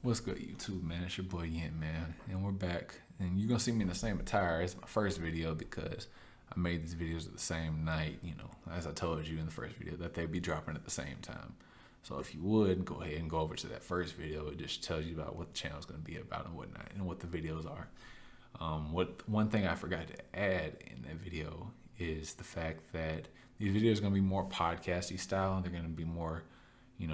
What's good, YouTube, man? It's your boy Yent, man, and we're back. And you're gonna see me in the same attire as my first video because I made these videos at the same night. As I told you in the first video, that they'd be dropping at the same time. So if you would go ahead and go over to that first video, it just tells you about what the channel is gonna be about and whatnot, and what the videos are. What one thing I forgot to add in that video is the fact that these videos are gonna be more podcasty style. They're gonna be more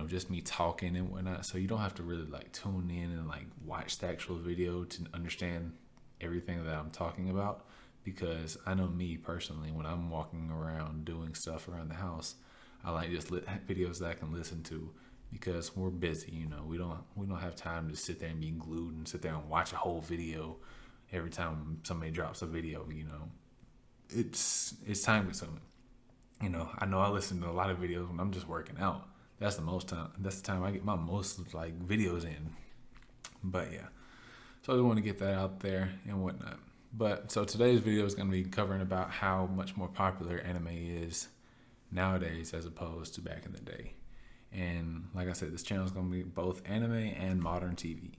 just me talking and whatnot. So you don't have to really like tune in and like watch the actual video to understand everything that I'm talking about. Because I know me personally, when I'm walking around doing stuff around the house, I like just videos that I can listen to because we're busy. We don't have time to sit there and be glued and sit there and watch a whole video every time somebody drops a video. It's time consuming. I know I listen to a lot of videos when I'm just working out. That's the most time. That's the time I get my most like videos in. But yeah, so I just want to get that out there and whatnot. But so today's video is going to be covering about how much more popular anime is nowadays as opposed to back in the day. And like I said, this channel is going to be both anime and modern TV.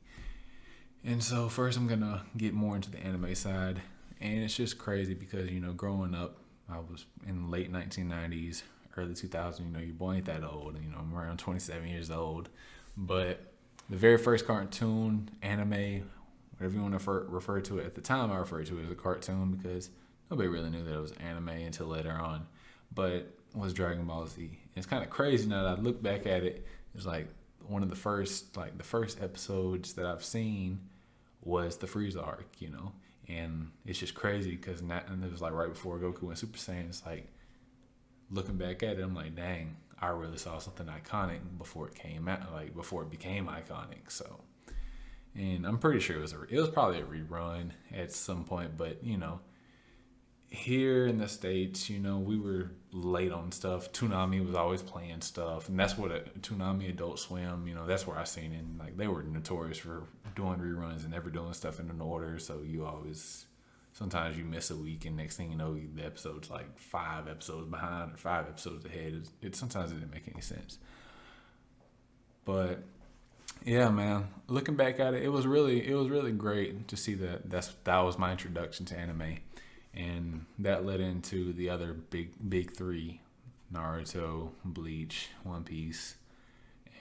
And so first I'm going to get more into the anime side. And it's just crazy because, growing up, I was in the late 1990s, early 2000s. Your boy ain't that old. I'm around 27 years old. But the very first cartoon, anime, whatever you want to refer to it, at the time I referred to it as a cartoon because nobody really knew that it was anime until later on. But was Dragon Ball Z. And it's kind of crazy now that I look back at it. It's like one of the first episodes that I've seen was the Frieza arc, and it's just crazy because and it was like right before Goku went Super Saiyan. It's like looking back at it, I'm like, dang, I really saw something iconic before it came out, like before it became iconic. So, and I'm pretty sure it was probably a rerun at some point, but here in the States, we were late on stuff. Toonami was always playing stuff, and that's what Toonami, Adult Swim, that's where I seen it. And, like, they were notorious for doing reruns and never doing stuff in an order. So sometimes you miss a week, and next thing you know, the episode's like 5 episodes behind or 5 episodes ahead. Sometimes it didn't make any sense. But yeah, man, looking back at it, it was really great to see that was my introduction to anime. And that led into the other big three: Naruto, Bleach, One Piece,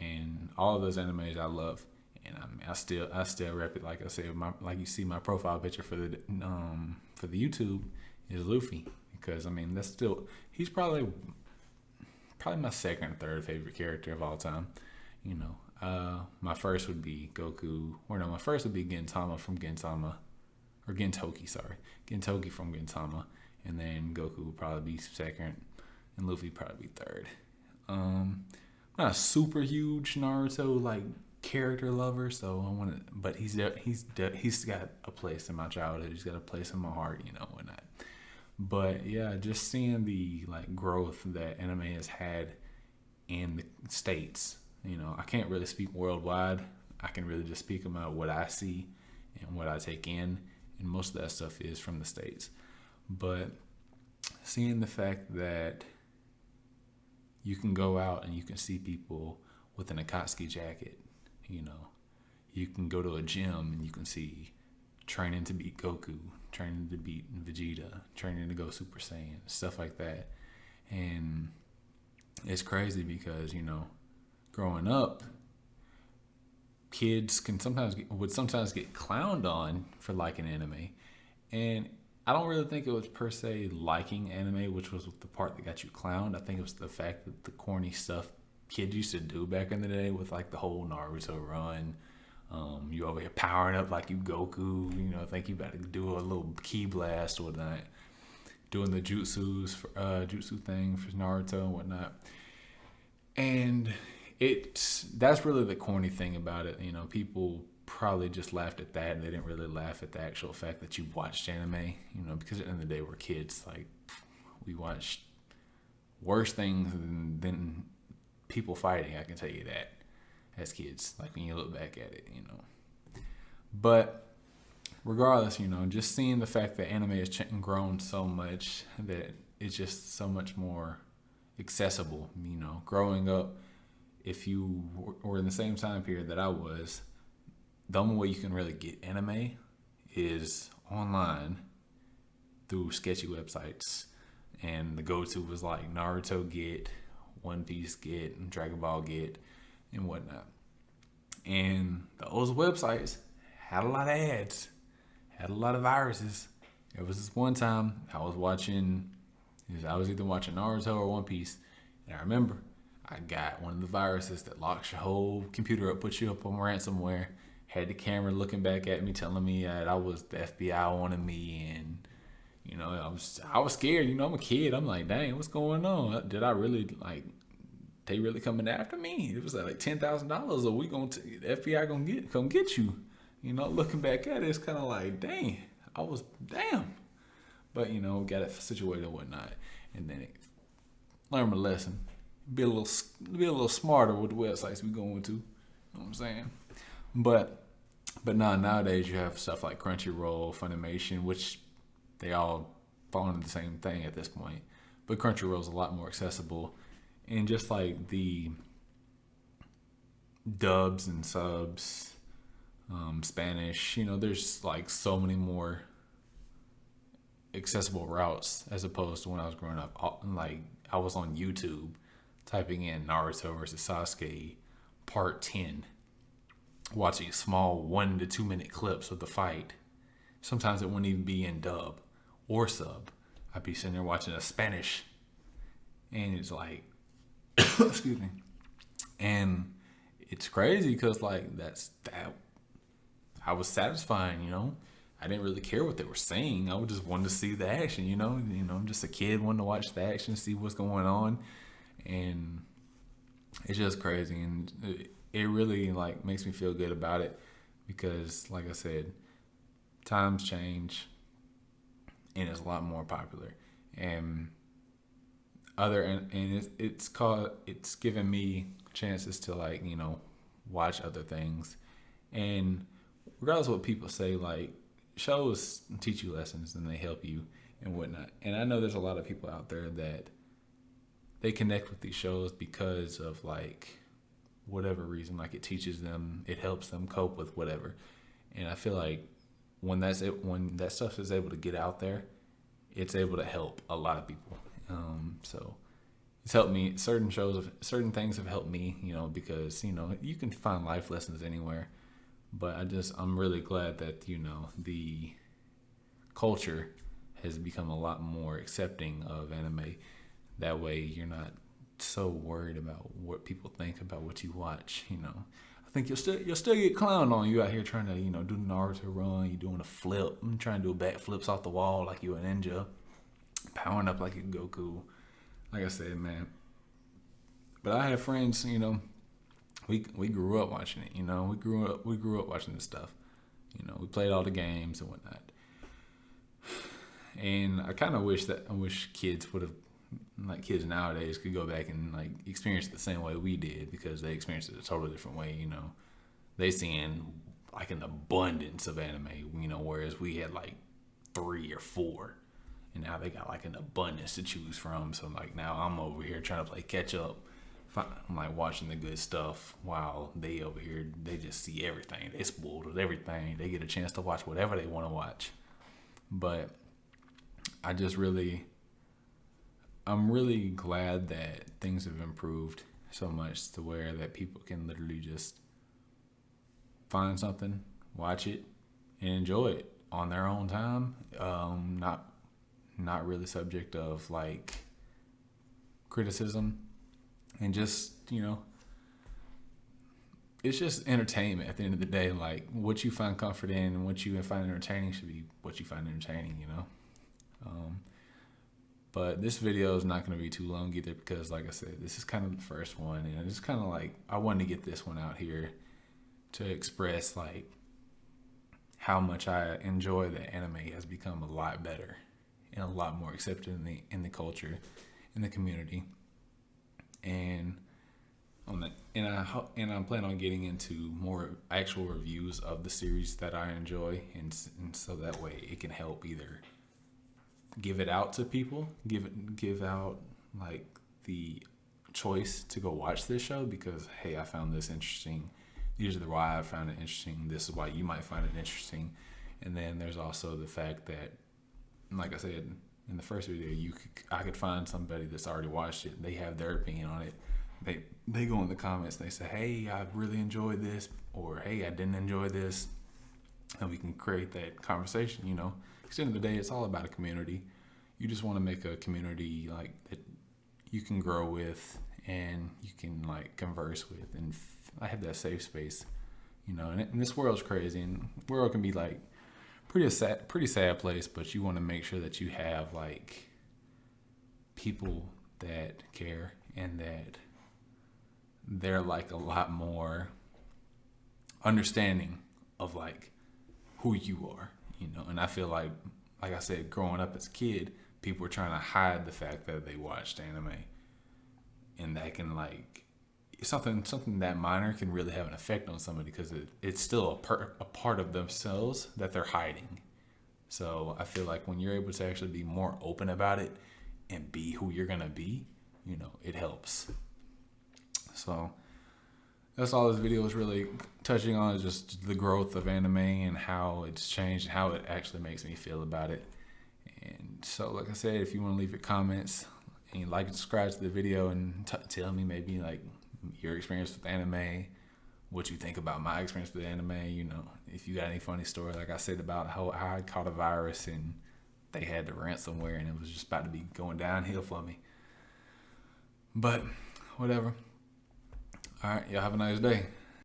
and all of those animes I love. And I still rep it. Like I said, like you see, my profile picture for the YouTube is Luffy, because he's probably my second or third favorite character of all time. My first would be Goku, or no, my first would be Gintama from Gintama. Or Gintoki, sorry. Gintoki from Gintama. And then Goku would probably be second. And Luffy probably be third. Not a super huge Naruto like character lover, so but he's got a place in my childhood. He's got a place in my heart, whatnot. But yeah, just seeing the like growth that anime has had in the States. I can't really speak worldwide. I can really just speak about what I see and what I take in. And most of that stuff is from the States. But seeing the fact that you can go out and you can see people with an Akatsuki jacket, you can go to a gym and you can see training to beat Goku, training to beat Vegeta, training to go Super Saiyan, stuff like that. And it's crazy because, growing up, kids would sometimes get clowned on for liking anime, and I don't really think it was per se liking anime, which was the part that got you clowned. I think it was the fact that the corny stuff kids used to do back in the day with like the whole Naruto run. You over here powering up like you Goku, think you about to do a little ki blast or whatnot, doing the jutsu thing for Naruto and whatnot, and that's really the corny thing about it. People probably just laughed at that, and they didn't really laugh at the actual fact that you watched anime. Because at the end of the day, we're kids. Like, we watched worse things than people fighting. I can tell you that as kids. Like when you look back at it, But regardless, just seeing the fact that anime has grown so much that it's just so much more accessible. Growing up, if you were in the same time period that I was, the only way you can really get anime is online through sketchy websites. And the go-to was like Naruto Get, One Piece Get, and Dragon Ball Get, and whatnot. And those websites had a lot of ads, had a lot of viruses. There was this one time I was either watching Naruto or One Piece, and I remember I got one of the viruses that locks your whole computer up, puts you up on ransomware. Had the camera looking back at me, telling me that the FBI wanted me, and I was scared. I'm a kid. I'm like, dang, what's going on? Did I really they really coming after me? It was like $10,000. Are we the FBI gonna come get you? Looking back at it, it's kind of like, dang, damn. But got it situated and whatnot, and then learn my lesson. Be a little smarter with the websites we going to. You know what I'm saying? But nowadays you have stuff like Crunchyroll, Funimation, which they all fall into the same thing at this point. But Crunchyroll is a lot more accessible, and just like the dubs and subs, Spanish, there's like so many more accessible routes as opposed to when I was growing up. Like I was on YouTube typing in Naruto versus Sasuke part 10, watching small 1 to 2 minute clips of the fight. Sometimes it wouldn't even be in dub or sub. I'd be sitting there watching a Spanish, and it's like, excuse me, and it's crazy because like that I was satisfying. I didn't really care what they were saying. I would just wanted to see the action. I'm just a kid wanting to watch the action, see what's going on, and it's just crazy, and it really like makes me feel good about it because, like I said, times change, and it's a lot more popular, and it's given me chances to watch other things, and regardless of what people say, like shows teach you lessons and they help you and whatnot. And I know there's a lot of people out there that they connect with these shows because of whatever reason, it teaches them, it helps them cope with whatever. And I feel like when that stuff is able to get out there, it's able to help a lot of people. So it's helped me. Certain things have helped me, because you can find life lessons anywhere. But I'm really glad that the culture has become a lot more accepting of anime. That way you're not so worried about what people think about what you watch. I think you'll still get clowned on. You out here trying to do the Naruto run. You doing a flip. I'm trying to do backflips off the wall like you a ninja, powering up like you Goku. Like I said, man. But I have friends. We grew up watching it. We grew up watching this stuff. We played all the games and whatnot. And I kind of wish kids would have, kids nowadays could go back and experience it the same way we did, because they experienced it a totally different way. They seeing an abundance of anime, whereas we had 3 or 4, and now they got an abundance to choose from. So now I'm over here trying to play catch up. I'm watching the good stuff while they over here, they just see everything. They spoiled with everything. They get a chance to watch whatever they want to watch. But I'm really glad that things have improved so much to where that people can literally just find something, watch it, and enjoy it on their own time. Not really subject of criticism. And just, it's just entertainment at the end of the day. What you find comfort in and what you find entertaining should be what you find entertaining, But this video is not going to be too long either, because like I said, this is kind of the first one. And it's kind of I wanted to get this one out here to express how much I enjoy that anime has become a lot better and a lot more accepted in the culture, in the community. And I'm planning on getting into more actual reviews of the series that I enjoy, and so that way it can help either give it out to people, give out the choice to go watch this show because, hey, I found this interesting, these are why I found it interesting. This is why you might find it interesting. And then there's also the fact that, like I said in the first video, I could find somebody that's already watched it. They have their opinion on it. They go in the comments and they say, hey, I really enjoyed this, or hey, I didn't enjoy this, and we can create that conversation. You know, at the end of the day, it's all about a community. You just want to make a community like that you can grow with and you can like converse with, and I have that safe space. You know, and this world's crazy, and the world can be like pretty sad place, but you want to make sure that you have like people that care and that they're like a lot more understanding of like who you are, you know. And I feel like I said, growing up as a kid, people were trying to hide the fact that they watched anime, and that can like something that minor can really have an effect on somebody, because it's still a part of themselves that they're hiding. So I feel like when you're able to actually be more open about it and be who you're gonna be, you know, it helps. So that's all this video is really touching on, is just the growth of anime and how it's changed and how it actually makes me feel about it. And so, like I said, if you want to leave your comments and like and subscribe to the video and tell me maybe like your experience with anime, what you think about my experience with anime, you know, if you got any funny story, like I said about how I caught a virus and they had the ransomware and it was just about to be going downhill for me. But whatever. All right, y'all have a nice day.